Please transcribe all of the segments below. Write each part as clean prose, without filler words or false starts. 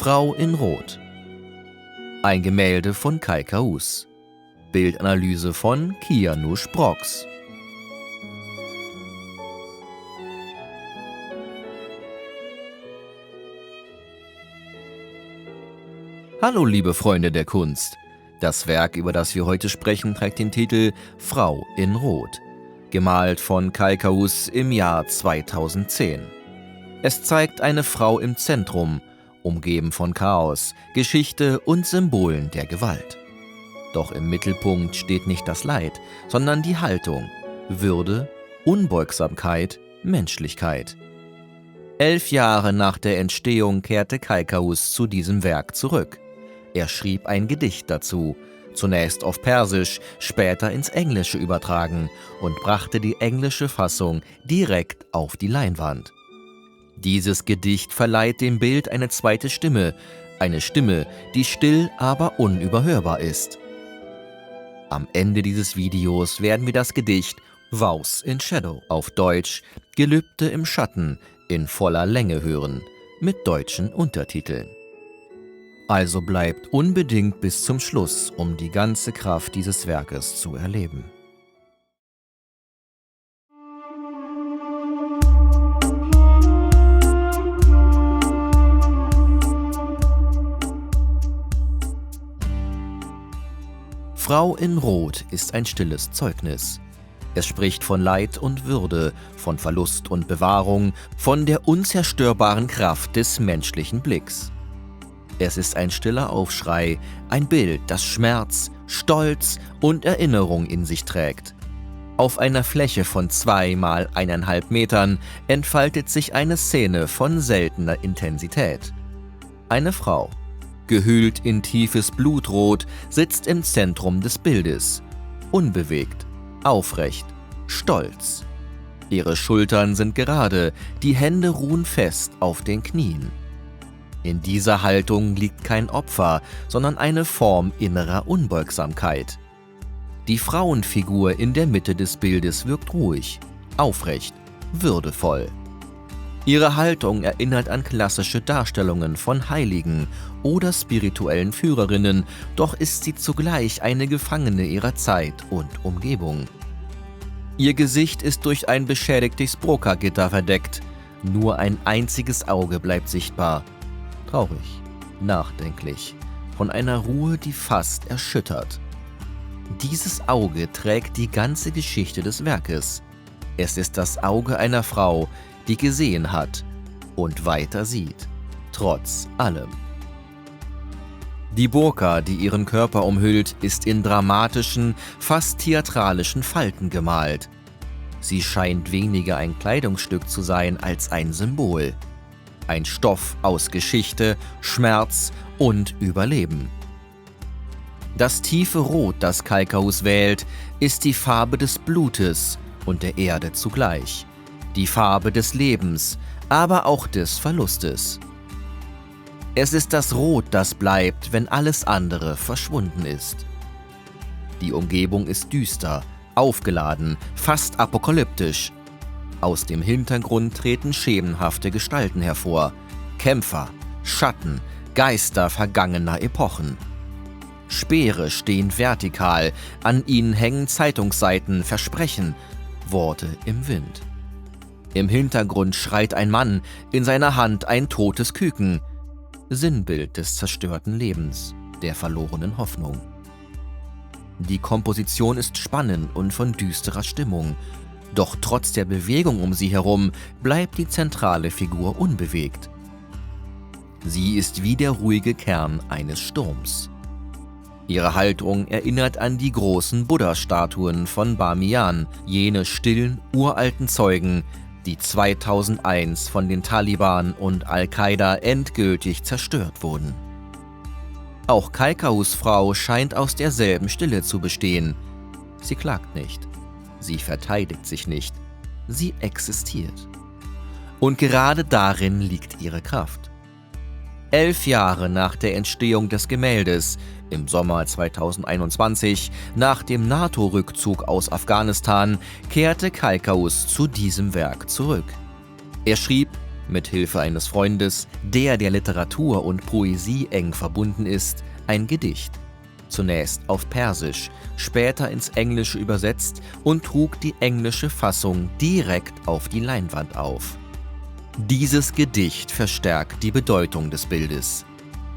Frau in Rot. Ein Gemälde von Kai Kaus. Bildanalyse von Kianusz Brox. Hallo liebe Freunde der Kunst. Das Werk, über das wir heute sprechen, trägt den Titel Frau in Rot, gemalt von Kai Kaus im Jahr 2010. Es zeigt eine Frau im Zentrum, umgeben von Chaos, Geschichte und Symbolen der Gewalt. Doch im Mittelpunkt steht nicht das Leid, sondern die Haltung, Würde, Unbeugsamkeit, Menschlichkeit. 11 Jahre nach der Entstehung kehrte Kai Kaus zu diesem Werk zurück. Er schrieb ein Gedicht dazu, zunächst auf Persisch, später ins Englische übertragen und brachte die englische Fassung direkt auf die Leinwand. Dieses Gedicht verleiht dem Bild eine zweite Stimme, eine Stimme, die still, aber unüberhörbar ist. Am Ende dieses Videos werden wir das Gedicht Vows in Shadow, auf Deutsch Gelübde im Schatten, in voller Länge hören, mit deutschen Untertiteln. Also bleibt unbedingt bis zum Schluss, um die ganze Kraft dieses Werkes zu erleben. Frau in Rot ist ein stilles Zeugnis. Es spricht von Leid und Würde, von Verlust und Bewahrung, von der unzerstörbaren Kraft des menschlichen Blicks. Es ist ein stiller Aufschrei, ein Bild, das Schmerz, Stolz und Erinnerung in sich trägt. Auf einer Fläche von 2 mal 1,5 Metern entfaltet sich eine Szene von seltener Intensität. Eine Frau, gehüllt in tiefes Blutrot, sitzt im Zentrum des Bildes, unbewegt, aufrecht, stolz. Ihre Schultern sind gerade, die Hände ruhen fest auf den Knien. In dieser Haltung liegt kein Opfer, sondern eine Form innerer Unbeugsamkeit. Die Frauenfigur in der Mitte des Bildes wirkt ruhig, aufrecht, würdevoll. Ihre Haltung erinnert an klassische Darstellungen von Heiligen oder spirituellen Führerinnen, doch ist sie zugleich eine Gefangene ihrer Zeit und Umgebung. Ihr Gesicht ist durch ein beschädigtes Broca-Gitter verdeckt, nur ein einziges Auge bleibt sichtbar. Traurig, nachdenklich, von einer Ruhe, die fast erschüttert. Dieses Auge trägt die ganze Geschichte des Werkes. Es ist das Auge einer Frau, die gesehen hat und weiter sieht, trotz allem. Die Burka, die ihren Körper umhüllt, ist in dramatischen, fast theatralischen Falten gemalt. Sie scheint weniger ein Kleidungsstück zu sein als ein Symbol. Ein Stoff aus Geschichte, Schmerz und Überleben. Das tiefe Rot, das Kai Kaus wählt, ist die Farbe des Blutes und der Erde zugleich. Die Farbe des Lebens, aber auch des Verlustes. Es ist das Rot, das bleibt, wenn alles andere verschwunden ist. Die Umgebung ist düster, aufgeladen, fast apokalyptisch. Aus dem Hintergrund treten schemenhafte Gestalten hervor. Kämpfer, Schatten, Geister vergangener Epochen. Speere stehen vertikal, an ihnen hängen Zeitungsseiten, Versprechen, Worte im Wind. Im Hintergrund schreit ein Mann, in seiner Hand ein totes Küken. Sinnbild des zerstörten Lebens, der verlorenen Hoffnung. Die Komposition ist spannend und von düsterer Stimmung. Doch trotz der Bewegung um sie herum bleibt die zentrale Figur unbewegt. Sie ist wie der ruhige Kern eines Sturms. Ihre Haltung erinnert an die großen Buddha-Statuen von Bamiyan, jene stillen, uralten Zeugen, die 2001 von den Taliban und Al-Qaida endgültig zerstört wurden. Auch Kai Kaus' Frau scheint aus derselben Stille zu bestehen. Sie klagt nicht, sie verteidigt sich nicht, sie existiert. Und gerade darin liegt ihre Kraft. 11 Jahre nach der Entstehung des Gemäldes, im Sommer 2021, nach dem NATO-Rückzug aus Afghanistan, kehrte Kai Kaus zu diesem Werk zurück. Er schrieb: mit Hilfe eines Freundes, der Literatur und Poesie eng verbunden ist, ein Gedicht. Zunächst auf Persisch, später ins Englische übersetzt und trug die englische Fassung direkt auf die Leinwand auf. Dieses Gedicht verstärkt die Bedeutung des Bildes.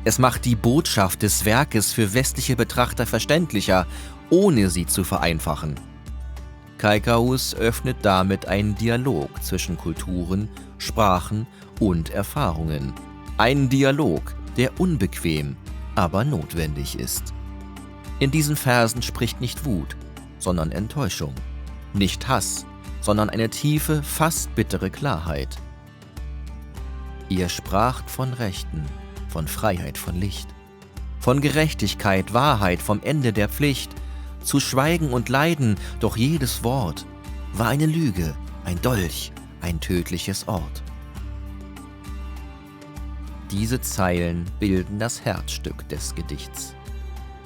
Es macht die Botschaft des Werkes für westliche Betrachter verständlicher, ohne sie zu vereinfachen. Kaikaus öffnet damit einen Dialog zwischen Kulturen, Sprachen und Erfahrungen. Ein Dialog, der unbequem, aber notwendig ist. In diesen Versen spricht nicht Wut, sondern Enttäuschung. Nicht Hass, sondern eine tiefe, fast bittere Klarheit. Ihr spracht von Rechten, von Freiheit, von Licht, von Gerechtigkeit, Wahrheit, vom Ende der Pflicht, zu Schweigen und Leiden, doch jedes Wort war eine Lüge, ein Dolch, ein tödliches Ort. Diese Zeilen bilden das Herzstück des Gedichts.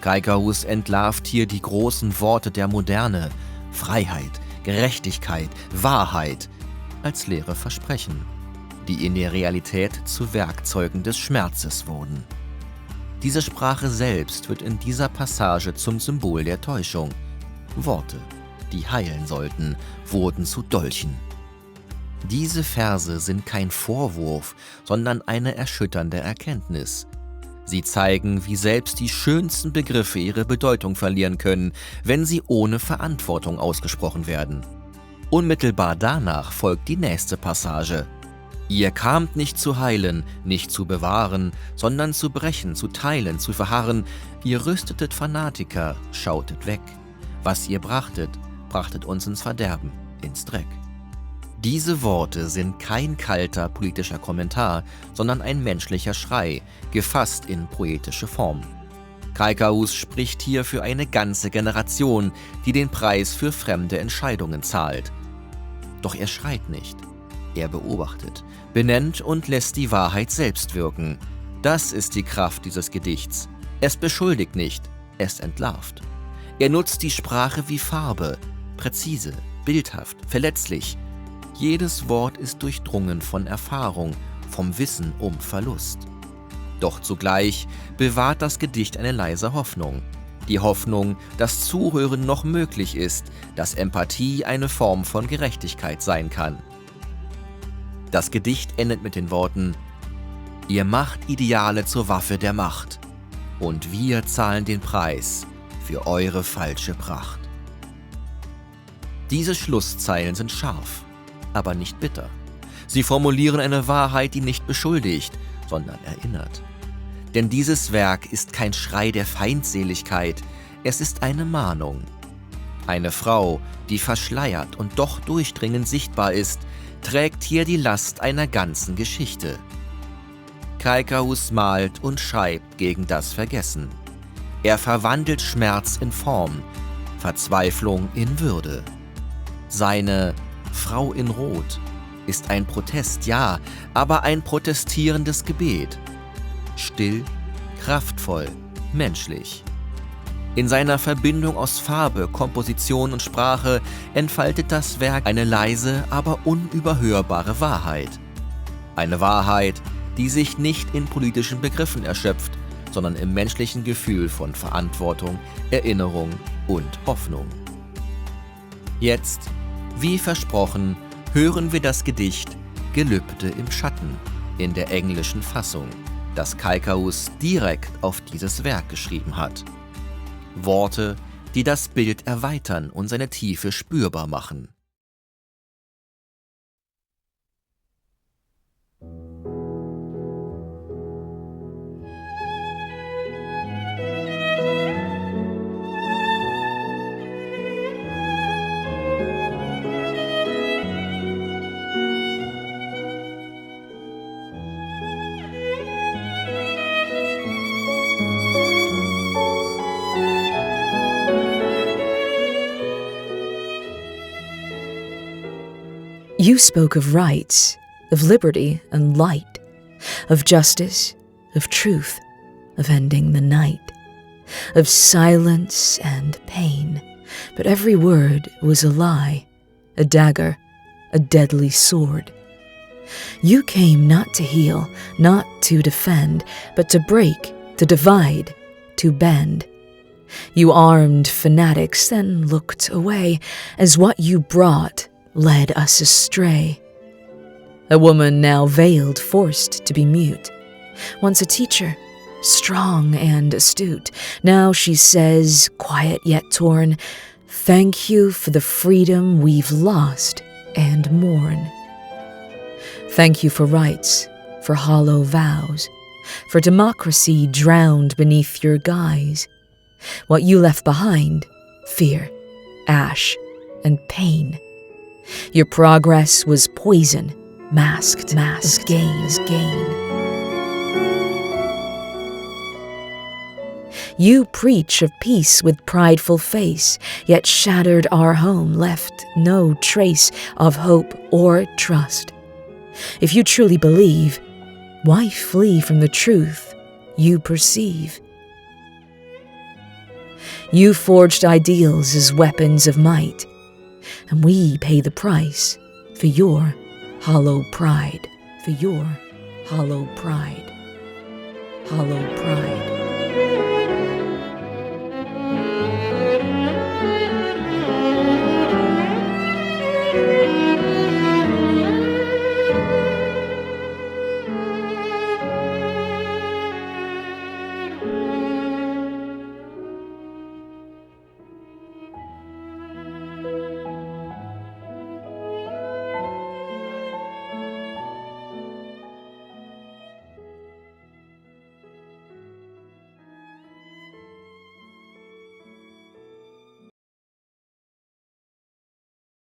Kaikaus entlarvt hier die großen Worte der Moderne: Freiheit, Gerechtigkeit, Wahrheit als leere Versprechen, die in der Realität zu Werkzeugen des Schmerzes wurden. Diese Sprache selbst wird in dieser Passage zum Symbol der Täuschung. Worte, die heilen sollten, wurden zu Dolchen. Diese Verse sind kein Vorwurf, sondern eine erschütternde Erkenntnis. Sie zeigen, wie selbst die schönsten Begriffe ihre Bedeutung verlieren können, wenn sie ohne Verantwortung ausgesprochen werden. Unmittelbar danach folgt die nächste Passage. Ihr kamt nicht zu heilen, nicht zu bewahren, sondern zu brechen, zu teilen, zu verharren. Ihr rüstetet Fanatiker, schautet weg. Was ihr brachtet, brachtet uns ins Verderben, ins Dreck. Diese Worte sind kein kalter politischer Kommentar, sondern ein menschlicher Schrei, gefasst in poetische Form. Kaikaus spricht hier für eine ganze Generation, die den Preis für fremde Entscheidungen zahlt. Doch er schreit nicht. Er beobachtet, benennt und lässt die Wahrheit selbst wirken. Das ist die Kraft dieses Gedichts. Es beschuldigt nicht, es entlarvt. Er nutzt die Sprache wie Farbe, präzise, bildhaft, verletzlich. Jedes Wort ist durchdrungen von Erfahrung, vom Wissen um Verlust. Doch zugleich bewahrt das Gedicht eine leise Hoffnung. Die Hoffnung, dass Zuhören noch möglich ist, dass Empathie eine Form von Gerechtigkeit sein kann. Das Gedicht endet mit den Worten: Ihr macht Ideale zur Waffe der Macht, und wir zahlen den Preis für eure falsche Pracht. Diese Schlusszeilen sind scharf, aber nicht bitter. Sie formulieren eine Wahrheit, die nicht beschuldigt, sondern erinnert. Denn dieses Werk ist kein Schrei der Feindseligkeit, es ist eine Mahnung. Eine Frau, die verschleiert und doch durchdringend sichtbar ist, trägt hier die Last einer ganzen Geschichte. Kaikaus malt und schreibt gegen das Vergessen. Er verwandelt Schmerz in Form, Verzweiflung in Würde. Seine Frau in Rot ist ein Protest, ja, aber ein protestierendes Gebet. Still, kraftvoll, menschlich. In seiner Verbindung aus Farbe, Komposition und Sprache entfaltet das Werk eine leise, aber unüberhörbare Wahrheit. Eine Wahrheit, die sich nicht in politischen Begriffen erschöpft, sondern im menschlichen Gefühl von Verantwortung, Erinnerung und Hoffnung. Jetzt, wie versprochen, hören wir das Gedicht Gelübde im Schatten in der englischen Fassung, das Kaikaus direkt auf dieses Werk geschrieben hat. Worte, die das Bild erweitern und seine Tiefe spürbar machen. You spoke of rights, of liberty and light, of justice, of truth, of ending the night, of silence and pain, but every word was a lie, a dagger, a deadly sword. You came not to heal, not to defend, but to break, to divide, to bend. You armed fanatics, then looked away, as what you brought led us astray. A woman now veiled, forced to be mute. Once a teacher, strong and astute, now she says, quiet yet torn, "Thank you for the freedom we've lost and mourn." Thank you for rights, for hollow vows, for democracy drowned beneath your guise. What you left behind, fear, ash, and pain. Your progress was poison, masked as gain. You preach of peace with prideful face, yet shattered our home, left no trace of hope or trust. If you truly believe, why flee from the truth you perceive? You forged ideals as weapons of might, and we pay the price for your hollow pride, hollow pride.